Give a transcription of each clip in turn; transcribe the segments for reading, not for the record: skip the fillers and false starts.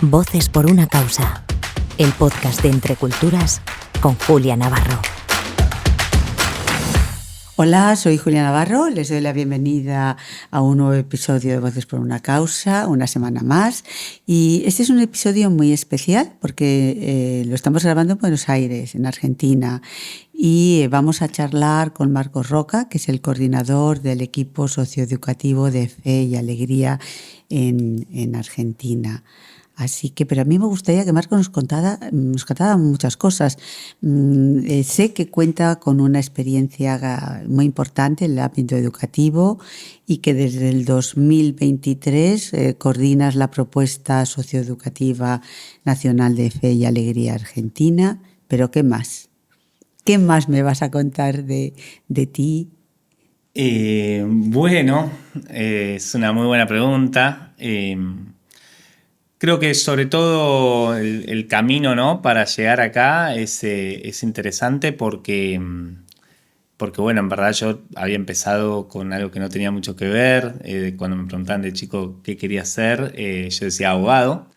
Voces por una causa, el podcast de Entre Culturas con Julia Navarro. Hola, soy Julia Navarro, les doy la bienvenida a un nuevo episodio de Voces por una causa, una semana más. Y este es un episodio muy especial porque lo estamos grabando en Buenos Aires, en Argentina. Y vamos a charlar con Marcos Roca, que es el coordinador del equipo socioeducativo de Fe y Alegría en Argentina. Así que, pero a mí me gustaría que Marco nos contara muchas cosas. Sé que cuenta con una experiencia muy importante en el ámbito educativo y que desde el 2023 coordinas la propuesta socioeducativa nacional de Fe y Alegría Argentina. Pero ¿qué más? ¿Qué más me vas a contar de ti? Bueno, es una muy buena pregunta. Creo que sobre todo el camino, ¿no?, para llegar acá es interesante porque, bueno, en verdad yo había empezado con algo que no tenía mucho que ver. Cuando me preguntaban de chico qué quería hacer, yo decía abogado.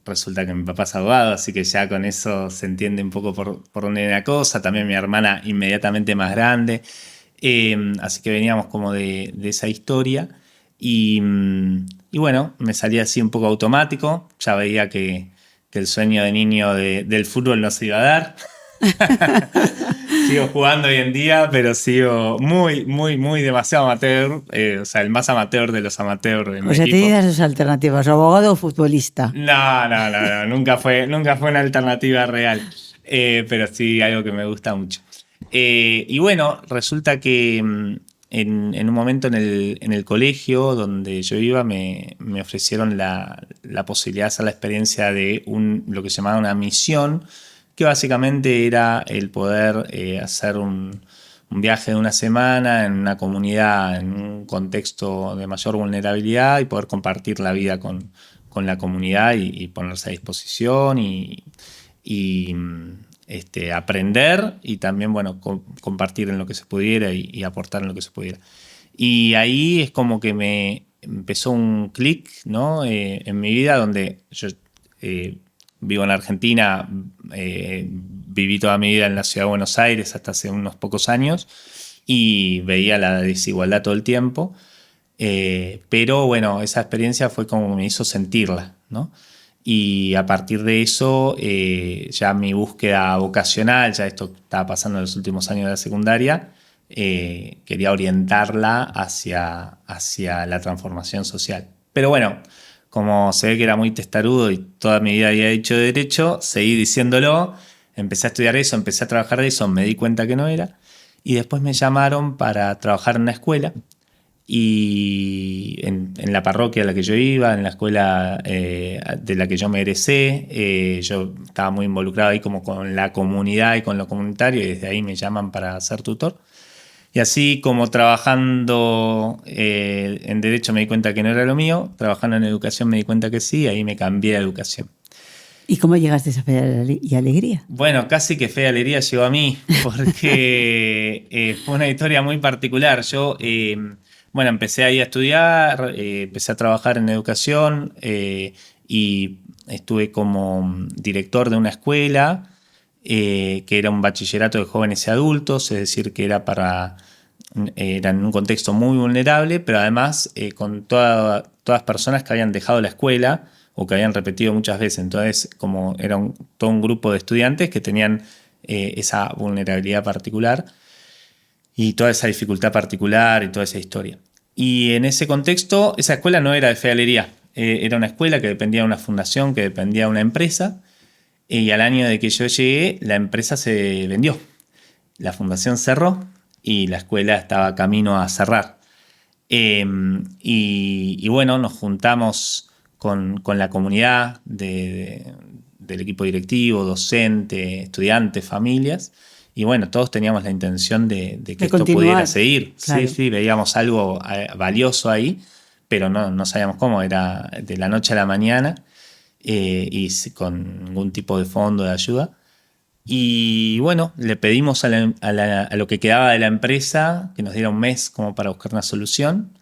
Resulta que mi papá es abogado, así que ya con eso se entiende un poco por dónde viene la cosa. También mi hermana inmediatamente más grande. Así que veníamos como de esa historia. Y bueno, me salía así un poco automático. Ya veía que el sueño de niño del fútbol no se iba a dar. Sigo jugando hoy en día, pero sigo muy demasiado amateur. O sea, el más amateur de los amateurs de mi O sea, equipo. tenías esas alternativas, abogado o futbolista. No, nunca fue una alternativa real. Pero sí, algo que me gusta mucho. Y bueno, resulta que en un momento en el colegio donde yo iba me ofrecieron la posibilidad de hacer la experiencia de lo que se llamaba una misión, que básicamente era el poder hacer un viaje de una semana en una comunidad, en un contexto de mayor vulnerabilidad, y poder compartir la vida con la comunidad y ponerse a disposición y aprender y también, bueno, compartir en lo que se pudiera y aportar en lo que se pudiera. Y ahí es como que me empezó un clic, ¿no?, en mi vida, donde yo vivo en Argentina, viví toda mi vida en la ciudad de Buenos Aires hasta hace unos pocos años y veía la desigualdad todo el tiempo. Pero bueno, esa experiencia fue como me hizo sentirla, ¿no? Y a partir de eso, ya mi búsqueda vocacional, ya esto estaba pasando en los últimos años de la secundaria, quería orientarla hacia la transformación social. Pero bueno, como se ve que era muy testarudo y toda mi vida había hecho derecho, seguí diciéndolo, empecé a estudiar eso, empecé a trabajar de eso, me di cuenta que no era. Y después me llamaron para trabajar en una escuela. Y en la parroquia a la que yo iba, en la escuela de la que yo me egresé, yo estaba muy involucrado ahí como con la comunidad y con lo comunitario, y desde ahí me llaman para ser tutor. Y así como trabajando en Derecho me di cuenta que no era lo mío, trabajando en Educación me di cuenta que sí, ahí me cambié a Educación. ¿Y cómo llegaste a Fe y Alegría? Bueno, casi que Fe y Alegría llegó a mí, porque fue una historia muy particular. Yo, bueno, empecé ahí a estudiar, empecé a trabajar en educación y estuve como director de una escuela que era un bachillerato de jóvenes y adultos, es decir, que era en un contexto muy vulnerable, pero además con todas personas que habían dejado la escuela o que habían repetido muchas veces. Entonces, como era todo un grupo de estudiantes que tenían esa vulnerabilidad particular y toda esa dificultad particular y toda esa historia. Y en ese contexto, esa escuela no era de Fe y Alegría, era una escuela que dependía de una fundación, que dependía de una empresa, y al año de que yo llegué, la empresa se vendió. La fundación cerró y la escuela estaba camino a cerrar. Y bueno, nos juntamos con la comunidad del equipo directivo, docente, estudiantes, familias. Y bueno, todos teníamos la intención de que esto continuar, pudiera seguir. Claro. Sí, veíamos algo valioso ahí, pero no sabíamos cómo. Era de la noche a la mañana y con ningún tipo de fondo de ayuda. Y bueno, le pedimos a lo que quedaba de la empresa que nos diera un mes como para buscar una solución.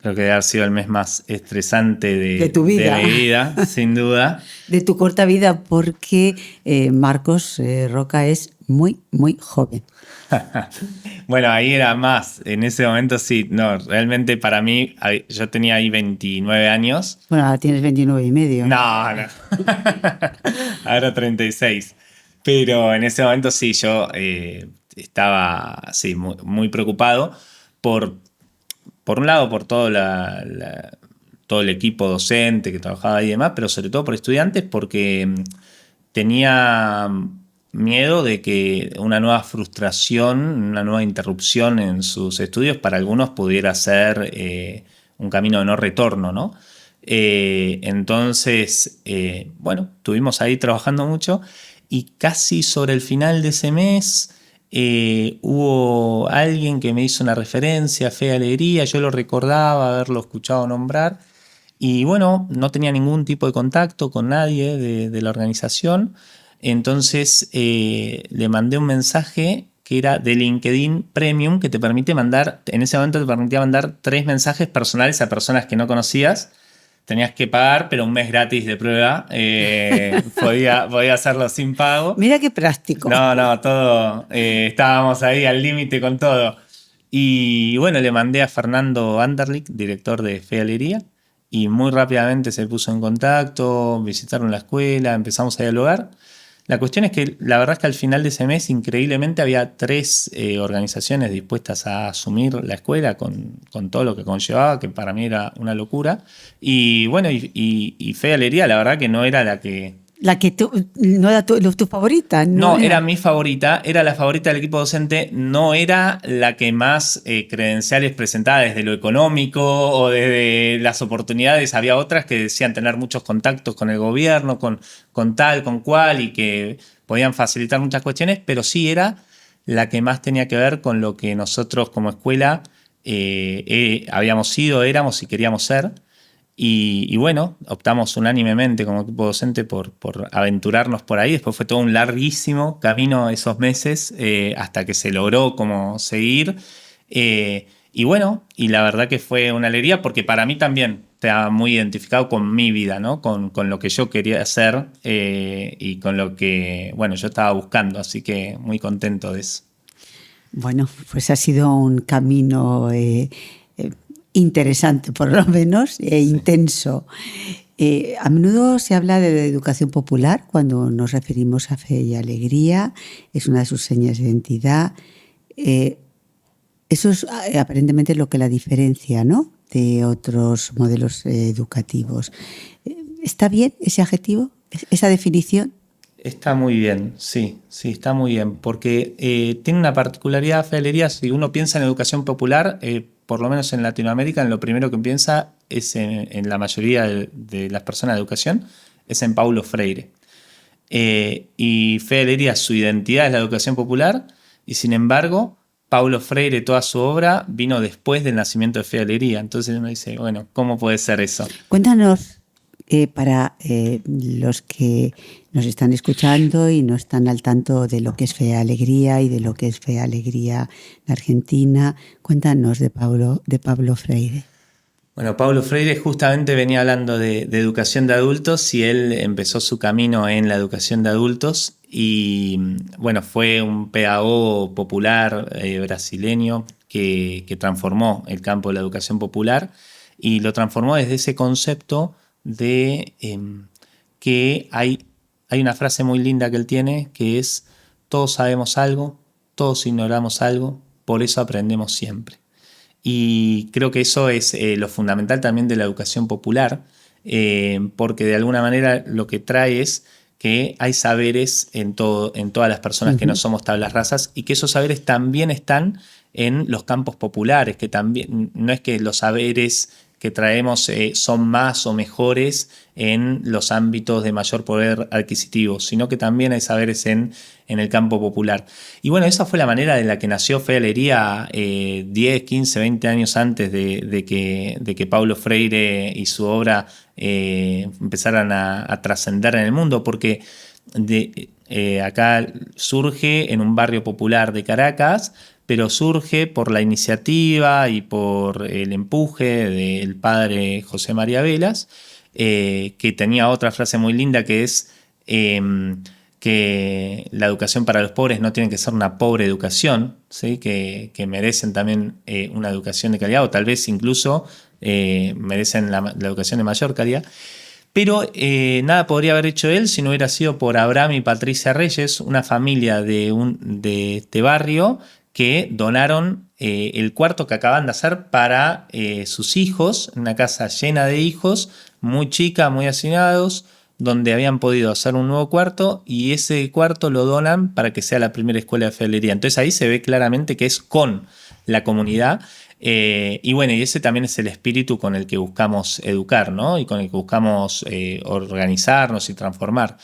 Creo que debe haber sido el mes más estresante de tu vida. de mi vida, sin duda. De tu corta vida, porque Marcos Roca es muy, muy joven. Bueno, ahí era más. En ese momento sí. No, realmente para mí, yo tenía ahí 29 años. Bueno, ahora tienes 29 y medio. No. Ahora 36. Pero en ese momento sí, yo estaba sí, muy, muy preocupado por un lado, por todo todo el equipo docente que trabajaba ahí y demás, pero sobre todo por estudiantes, porque tenía miedo de que una nueva frustración, una nueva interrupción en sus estudios para algunos pudiera ser un camino de no retorno, ¿no? Entonces, bueno, estuvimos ahí trabajando mucho y casi sobre el final de ese mes hubo alguien que me hizo una referencia, Fe y Alegría, yo lo recordaba, haberlo escuchado nombrar. Y bueno, no tenía ningún tipo de contacto con nadie de la organización. Entonces le mandé un mensaje que era de LinkedIn Premium, que te permite mandar, en ese momento te permitía mandar 3 mensajes personales a personas que no conocías. Tenías que pagar, pero un mes gratis de prueba. Podía hacerlo sin pago. Mira qué práctico. No, todo. Estábamos ahí al límite con todo. Y bueno, le mandé a Fernando Anderlich, director de Fe y Alegría, y muy rápidamente se puso en contacto, visitaron la escuela, empezamos a dialogar. La cuestión es que la verdad es que al final de ese mes, increíblemente, había 3 organizaciones dispuestas a asumir la escuela con todo lo que conllevaba, que para mí era una locura. Y bueno, y Fe y Alegría, la verdad que no era la que... La que no era tu favorita. No, era mi favorita, era la favorita del equipo docente, no era la que más credenciales presentaba desde lo económico o desde las oportunidades. Había otras que decían tener muchos contactos con el gobierno, con tal, con cual, y que podían facilitar muchas cuestiones, pero sí era la que más tenía que ver con lo que nosotros como escuela habíamos sido, éramos y queríamos ser. Y bueno, optamos unánimemente como equipo docente por aventurarnos por ahí. Después fue todo un larguísimo camino esos meses hasta que se logró como seguir. Y bueno, y la verdad que fue una alegría porque para mí también estaba muy identificado con mi vida, ¿no? Con lo que yo quería hacer y con lo que, bueno, yo estaba buscando. Así que muy contento de eso. Bueno, pues ha sido un camino interesante, por lo menos, intenso. A menudo se habla de educación popular cuando nos referimos a Fe y Alegría, es una de sus señas de identidad. Eso es aparentemente lo que la diferencia, ¿no?, de otros modelos educativos. ¿Está bien ese adjetivo, esa definición? Está muy bien, sí, está muy bien, porque tiene una particularidad Fe y Alegría. Si uno piensa en educación popular, por lo menos en Latinoamérica, en lo primero que piensa es en la mayoría de las personas de educación, es en Paulo Freire. Y Fe y Alegría, su identidad es la educación popular, y sin embargo, Paulo Freire, toda su obra, vino después del nacimiento de Fe y Alegría. Entonces uno dice, bueno, ¿cómo puede ser eso? Cuéntanos, para los que nos están escuchando y no están al tanto de lo que es Fe y Alegría y de lo que es Fe y Alegría en Argentina, cuéntanos de Pablo Freire. Bueno, Paulo Freire justamente venía hablando de educación de adultos y él empezó su camino en la educación de adultos y bueno, fue un pedagogo popular brasileño que transformó el campo de la educación popular y lo transformó desde ese concepto de que hay una frase muy linda que él tiene que es: todos sabemos algo, todos ignoramos algo, por eso aprendemos siempre. Y creo que eso es lo fundamental también de la educación popular, porque de alguna manera lo que trae es que hay saberes en todas las personas que no somos tablas rasas y que esos saberes también están en los campos populares, que también no es que los saberes que traemos son más o mejores en los ámbitos de mayor poder adquisitivo, sino que también hay saberes en el campo popular. Y bueno, esa fue la manera de la que nació Fe y Alegría 10, 15, 20 años antes de que Paulo Freire y su obra empezaran a trascender en el mundo, porque acá surge en un barrio popular de Caracas, pero surge por la iniciativa y por el empuje del padre José María Velas, que tenía otra frase muy linda que es que la educación para los pobres no tiene que ser una pobre educación, ¿sí? que merecen también una educación de calidad, o tal vez incluso merecen la educación de mayor calidad. Pero nada podría haber hecho él si no hubiera sido por Abraham y Patricia Reyes, una familia de este barrio que donaron el cuarto que acaban de hacer para sus hijos, una casa llena de hijos, muy chica, muy hacinados, donde habían podido hacer un nuevo cuarto, y ese cuarto lo donan para que sea la primera escuela de alfarería. Entonces ahí se ve claramente que es con la comunidad. Y bueno, y ese también es el espíritu con el que buscamos educar, ¿no? Y con el que buscamos organizarnos y transformar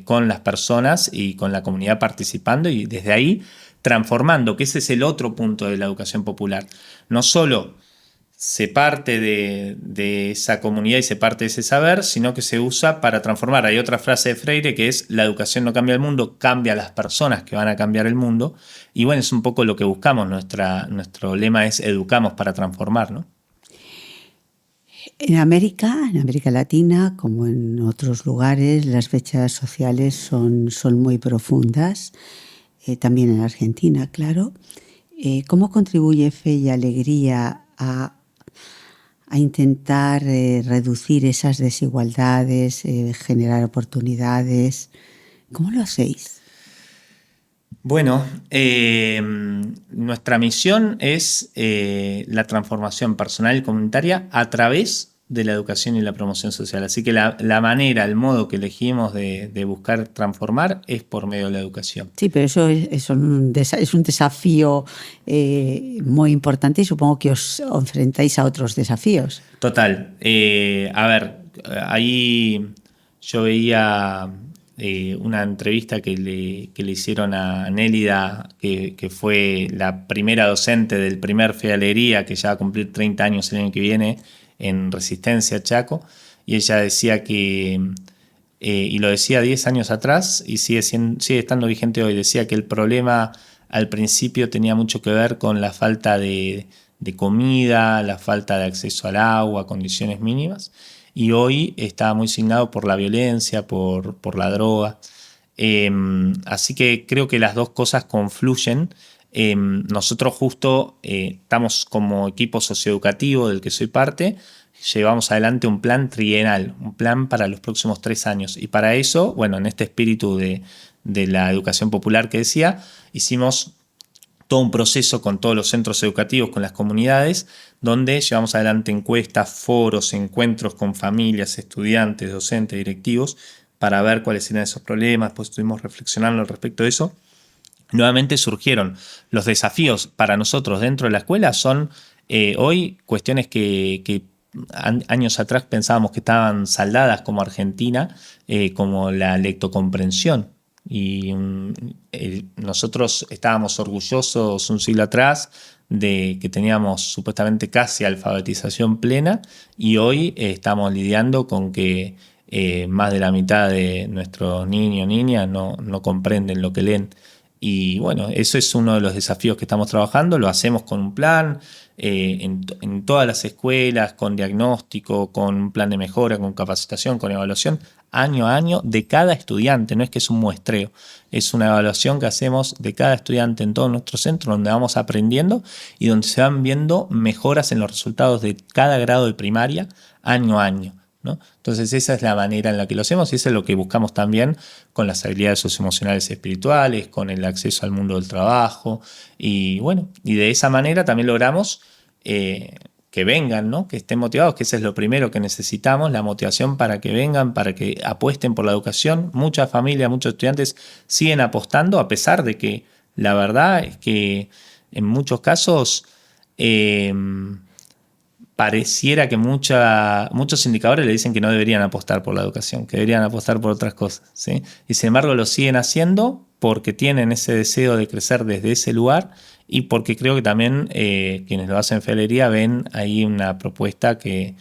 con las personas y con la comunidad participando, y desde ahí transformando, que ese es el otro punto de la educación popular. No solo se parte de esa comunidad y se parte de ese saber, sino que se usa para transformar. Hay otra frase de Freire que es: la educación no cambia el mundo, cambia a las personas que van a cambiar el mundo. Y bueno, es un poco lo que buscamos. Nuestro lema es educamos para transformar, ¿no? En América Latina, como en otros lugares, las brechas sociales son muy profundas. También en Argentina, claro. ¿Cómo contribuye Fe y Alegría a intentar reducir esas desigualdades, generar oportunidades? ¿Cómo lo hacéis? Bueno, nuestra misión es la transformación personal y comunitaria a través de la educación y la promoción social. Así que la manera, el modo que elegimos de buscar transformar es por medio de la educación. Sí, pero eso es un desafío muy importante, y supongo que os enfrentáis a otros desafíos. Total. A ver, ahí yo veía una entrevista que le hicieron a Nélida, que fue la primera docente del primer Fe y Alegría, que ya va a cumplir 30 años el año que viene, en Resistencia, Chaco, y ella decía que, y lo decía 10 años atrás y sigue estando vigente hoy, decía que el problema al principio tenía mucho que ver con la falta de comida, la falta de acceso al agua, condiciones mínimas, y hoy está muy signado por la violencia, por la droga. Así que creo que las dos cosas confluyen. Nosotros justo estamos como equipo socioeducativo del que soy parte, llevamos adelante un plan trienal, un plan para los próximos 3 años, y para eso, bueno, en este espíritu de la educación popular que decía, hicimos todo un proceso con todos los centros educativos, con las comunidades, donde llevamos adelante encuestas, foros, encuentros con familias, estudiantes, docentes, directivos, para ver cuáles eran esos problemas. Pues estuvimos reflexionando al respecto de eso. Nuevamente surgieron los desafíos para nosotros dentro de la escuela. Son hoy cuestiones que años atrás pensábamos que estaban saldadas, como Argentina, como la lectocomprensión. Y nosotros estábamos orgullosos un siglo atrás de que teníamos supuestamente casi alfabetización plena, y hoy estamos lidiando con que más de la mitad de nuestros niños o niñas no comprenden lo que leen. Y bueno, eso es uno de los desafíos que estamos trabajando. Lo hacemos con un plan en todas las escuelas, con diagnóstico, con un plan de mejora, con capacitación, con evaluación año a año de cada estudiante. No es que es un muestreo, es una evaluación que hacemos de cada estudiante en todo nuestro centro, donde vamos aprendiendo y donde se van viendo mejoras en los resultados de cada grado de primaria año a año, ¿no? Entonces esa es la manera en la que lo hacemos, y eso es lo que buscamos también con las habilidades socioemocionales y espirituales, con el acceso al mundo del trabajo, y bueno, y de esa manera también logramos que vengan, ¿no? Que estén motivados, que ese es lo primero que necesitamos, la motivación para que vengan, para que apuesten por la educación. Muchas familias, muchos estudiantes siguen apostando, a pesar de que la verdad es que en muchos casos pareciera que muchos indicadores le dicen que no deberían apostar por la educación, que deberían apostar por otras cosas, ¿sí? Y sin embargo lo siguen haciendo porque tienen ese deseo de crecer desde ese lugar, y porque creo que también quienes lo hacen en Fe y Alegría ven ahí una propuesta que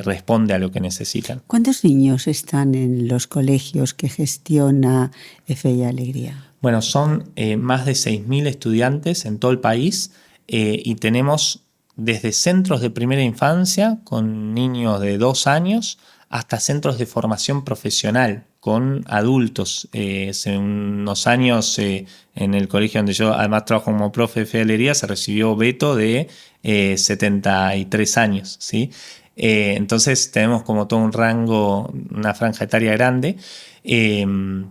responde a lo que necesitan. ¿Cuántos niños están en los colegios que gestiona Fe y Alegría? Bueno, son más de 6.000 estudiantes en todo el país y tenemos desde centros de primera infancia con niños de 2 años hasta centros de formación profesional con adultos. Hace unos años en el colegio donde yo además trabajo como profe de fedalería se recibió Beto de 73 años, ¿sí? Entonces tenemos como todo un rango, una franja etaria grande.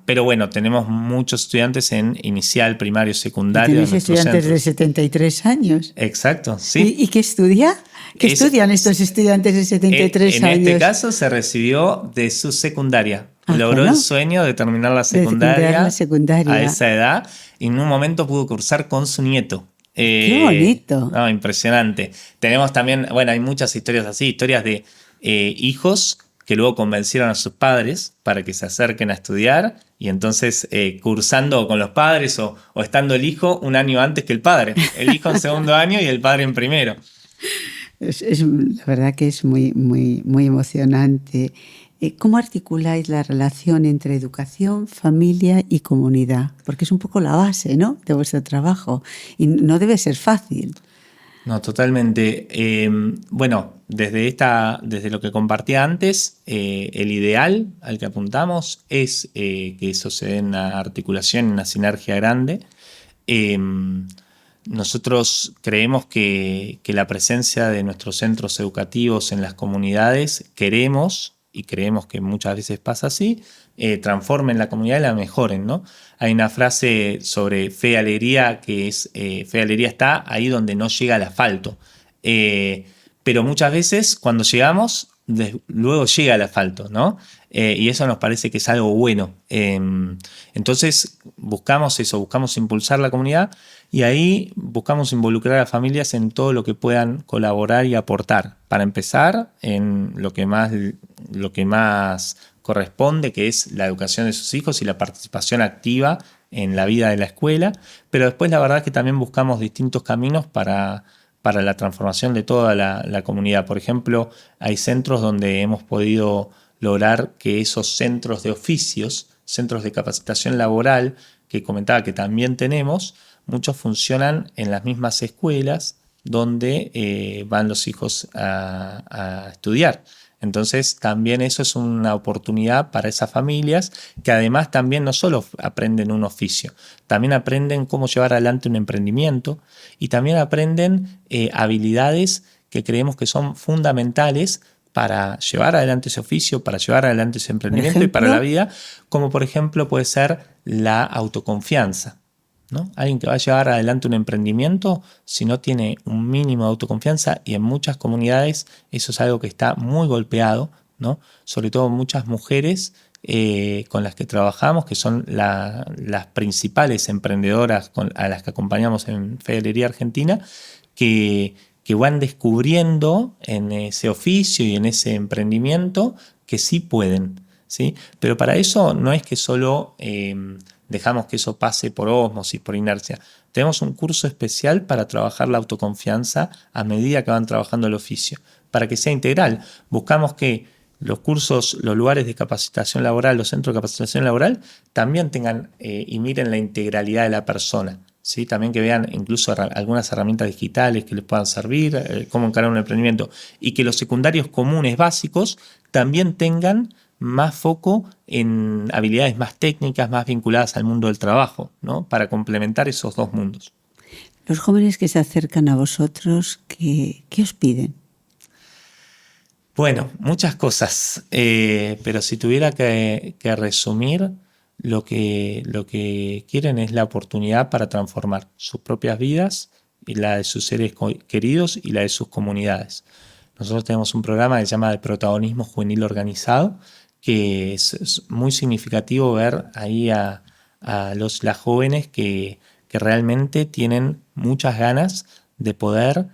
Pero bueno, tenemos muchos estudiantes en inicial, primario, secundario. ¿Tienes estudiantes de 73 años? Exacto, sí. ¿Y qué estudia? ¿Qué estudian estos estudiantes de 73 años? En este caso se recibió de su secundaria. Logró bueno. el sueño de terminar la secundaria a esa edad y en un momento pudo cursar con su nieto. ¡Qué bonito! No, impresionante. Tenemos también, bueno, hay muchas historias así, historias de hijos que luego convencieron a sus padres para que se acerquen a estudiar y entonces cursando con los padres o estando el hijo un año antes que el padre. El hijo en segundo año y el padre en primero. La verdad que es muy, muy, muy emocionante. ¿Cómo articuláis la relación entre educación, familia y comunidad? Porque es un poco la base, ¿no?, de vuestro trabajo y no debe ser fácil. No, totalmente. Bueno, desde lo que compartía antes, el ideal al que apuntamos es que eso se dé en una articulación, en una sinergia grande. Nosotros creemos que la presencia de nuestros centros educativos en las comunidades y creemos que muchas veces pasa así, transformen la comunidad y la mejoren, ¿no? Hay una frase sobre fe y alegría que es, fe y alegría está ahí donde no llega el asfalto. Pero muchas veces cuando llegamos, luego llega el asfalto, ¿no? Y eso nos parece que es algo bueno. Entonces buscamos eso, buscamos impulsar la comunidad y ahí buscamos involucrar a las familias en todo lo que puedan colaborar y aportar. Para empezar, en lo que más corresponde, que es la educación de sus hijos y la participación activa en la vida de la escuela, pero después la verdad es que también buscamos distintos caminos para la transformación de toda la comunidad. Por ejemplo, hay centros donde hemos podido lograr que esos centros de oficios, centros de capacitación laboral, que comentaba que también tenemos, muchos funcionan en las mismas escuelas donde van los hijos a estudiar. Entonces también eso es una oportunidad para esas familias que además también no solo aprenden un oficio, también aprenden cómo llevar adelante un emprendimiento y también aprenden habilidades que creemos que son fundamentales para llevar adelante ese oficio, para llevar adelante ese emprendimiento y para la vida, como por ejemplo puede ser la autoconfianza, ¿no? Alguien que va a llevar adelante un emprendimiento, si no tiene un mínimo de autoconfianza, y en muchas comunidades eso es algo que está muy golpeado, ¿no? Sobre todo muchas mujeres con las que trabajamos, que son las principales emprendedoras a las que acompañamos en Fedalería Argentina, que van descubriendo en ese oficio y en ese emprendimiento que sí pueden, ¿sí? Pero para eso no es que solo dejamos que eso pase por ósmosis, por inercia. Tenemos un curso especial para trabajar la autoconfianza a medida que van trabajando el oficio, para que sea integral. Buscamos que los cursos, los lugares de capacitación laboral, los centros de capacitación laboral, también tengan y miren la integralidad de la persona. ¿Sí? También que vean incluso algunas herramientas digitales que les puedan servir, cómo encarar un emprendimiento, y que los secundarios comunes básicos también tengan más foco en habilidades más técnicas, más vinculadas al mundo del trabajo, ¿no? Para complementar esos dos mundos. Los jóvenes que se acercan a vosotros, ¿qué os piden? Bueno, muchas cosas, pero si tuviera que resumir, lo que quieren es la oportunidad para transformar sus propias vidas y la de sus seres queridos y la de sus comunidades. Nosotros tenemos un programa que se llama el Protagonismo Juvenil Organizado, que es muy significativo ver ahí a las jóvenes que realmente tienen muchas ganas de poder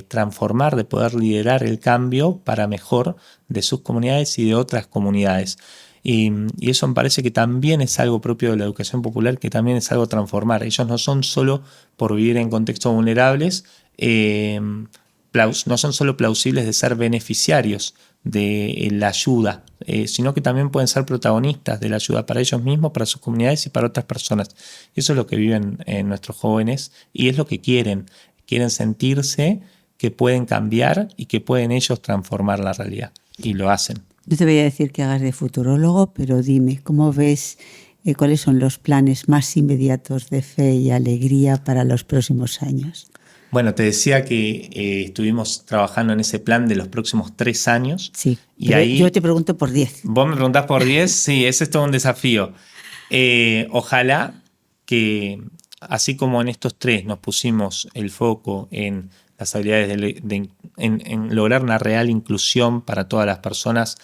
transformar, de poder liderar el cambio para mejor de sus comunidades y de otras comunidades. Y eso me parece que también es algo propio de la educación popular, que también es algo transformar. Ellos no son solo por vivir en contextos vulnerables, no son solo plausibles de ser beneficiarios de la ayuda, sino que también pueden ser protagonistas de la ayuda para ellos mismos, para sus comunidades y para otras personas. Eso es lo que viven nuestros jóvenes y es lo que quieren. Quieren sentirse que pueden cambiar y que pueden ellos transformar la realidad. Y lo hacen. No te voy a decir que hagas de futurólogo, pero dime, ¿cómo ves cuáles son los planes más inmediatos de fe y alegría para los próximos años? Bueno, te decía que estuvimos trabajando en ese plan de los próximos 3 años. Sí, y ahí, yo te pregunto por 10. ¿Vos me preguntás por 10? Sí, ese es todo un desafío. Ojalá que, así como en estos 3 nos pusimos el foco en las habilidades en lograr una real inclusión para todas las personas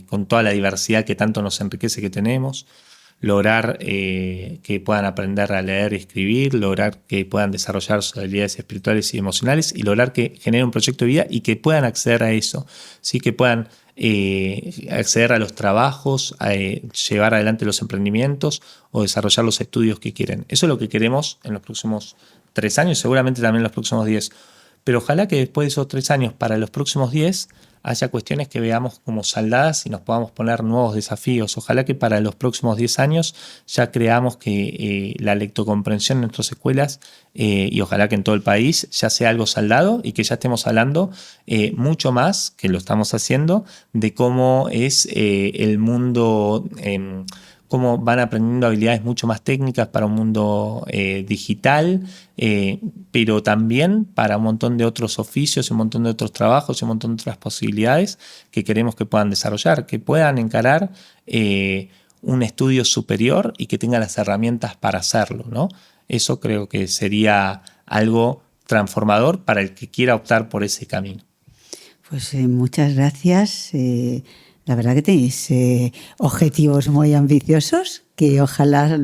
con toda la diversidad que tanto nos enriquece que tenemos, lograr que puedan aprender a leer y escribir, lograr que puedan desarrollar sus habilidades espirituales y emocionales y lograr que generen un proyecto de vida y que puedan acceder a eso, ¿sí? Que puedan acceder a los trabajos, llevar adelante los emprendimientos o desarrollar los estudios que quieren. Eso es lo que queremos en los próximos 3 años, seguramente también en los próximos 10. Pero ojalá que después de esos 3 años, para los próximos 10, haya cuestiones que veamos como saldadas y nos podamos poner nuevos desafíos. Ojalá que para los próximos 10 años ya creamos que la lectocomprensión en nuestras escuelas y ojalá que en todo el país ya sea algo saldado y que ya estemos hablando mucho más, que lo estamos haciendo, de cómo es el mundo, cómo van aprendiendo habilidades mucho más técnicas para un mundo digital, pero también para un montón de otros oficios, un montón de otros trabajos y un montón de otras posibilidades que queremos que puedan desarrollar, que puedan encarar un estudio superior y que tengan las herramientas para hacerlo, ¿no? Eso creo que sería algo transformador para el que quiera optar por ese camino. Pues muchas gracias. La verdad que tenéis objetivos muy ambiciosos que ojalá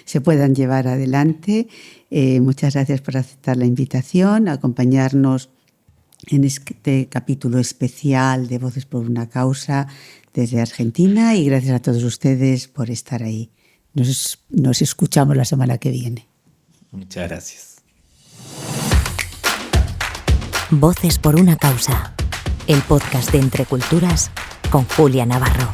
se puedan llevar adelante. Muchas gracias por aceptar la invitación, acompañarnos en este capítulo especial de Voces por una Causa desde Argentina y gracias a todos ustedes por estar ahí. Nos escuchamos la semana que viene. Muchas gracias. Voces por una Causa, el podcast de Entre Culturas con Julia Navarro.